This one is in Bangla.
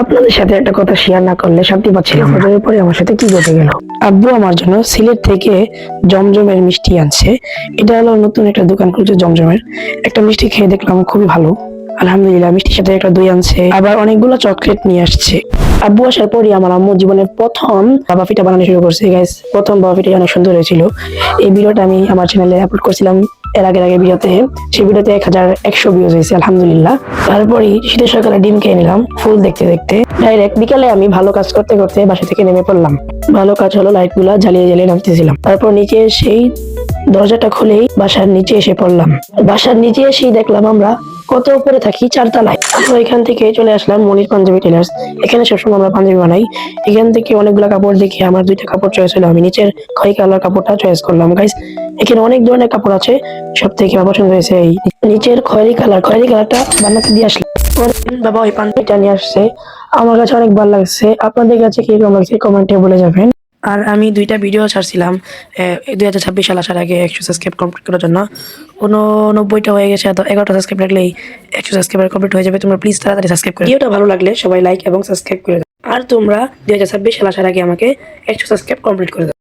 আপনাদের সাথে একটা কথা শেয়ার না করলে শান্তি পাচ্ছিলাম না। ফজরের পরে আমার সাথে কি ঘটে গেল। আব্বু আমার জন্য সিলেট থেকে জমজমের মিষ্টি আনছে। এটা হলো নতুন একটা দোকান খুলছে জমজমের। একটা মিষ্টি খেয়ে দেখলাম খুবই ভালো, আলহামদুলিল্লাহ। মিষ্টির সাথে একটা দই আনছে, আবার অনেকগুলো চকলেট নিয়ে আসছে। আব্বু আসার পরই আমার আম্মু জীবনের প্রথম বাবা পিঠা বানানো শুরু করছে গাইস। প্রথম বাবা পিঠা অনেক সুন্দর হয়েছিল। এই ভিডিওটা আমি আমার চ্যানেলে আপলোড করছিলাম এর আগের ভিডিওতে। সেই ভিডিওতে 1100 ভিউজ হয়েছে, আলহামদুলিল্লাহ। তারপরে শীতের সকালে ডিম খেয়ে নিলাম ফুল দেখতে দেখতে। ডাইরেক্ট বিকালে আমি ভালো কাজ করতে করতে বাসা থেকে নেমে পড়লাম। ভালো কাজ হলো লাইট গুলা জ্বালিয়ে জ্বালিয়ে নামতেছিলাম। তারপর নিচে সেই দরজাটা খুলেই বাসার নিচে এসে পড়লাম। বাসার নিচে এসেই দেখলাম আমরা কত উপরে থাকি, 4 তলায়। তো এখান থেকে চলে আসলাম মনির পাঞ্জাবি টেলার্স। এখানে সবসময় আমরা পাঞ্জাবি বানাই। এখান থেকে অনেকগুলো কাপড় দেখে আমার 2টা কাপড় চয়েস হলো। আমি নিচের খয়েরি কালার কাপড়টা চয়েস করলাম গাইস। এখানে অনেক ধরনের কাপড় আছে, সব থেকে আমার পছন্দ হয়েছে এই নিচের খয়েরি কালারটা বানাতে দিয়ে আসলাম। পরে বাবা ওই পাঞ্জাবিটা নিয়ে আসছে, আমার কাছে অনেক ভালো লাগছে। আপনাদের কাছে কিরকম লাগছে কমেন্টে বলে যাবেন। আর আমি 2টা ভিডিও ছাড়ছিলাম 2026 সাল আসার আগে 100 সাবস্ক্রাইব কমপ্লিট করার জন্য। 89টা হয়ে গেছে, তো 11টা সাবস্ক্রাইব রাখলেই 100 সাবস্ক্রাইবার কমপ্লিট হয়ে যাবে। তোমরা প্লিজ তাড়াতাড়ি সাবস্ক্রাইব করে ভিডিওটা ভালো লাগলে সবাই লাইক এবং সাবস্ক্রাইব করে দাও। আর তোমরা 2026 সাল আসার আগে আমাকে 100 সাবস্ক্রাইব কমপ্লিট করে দাও।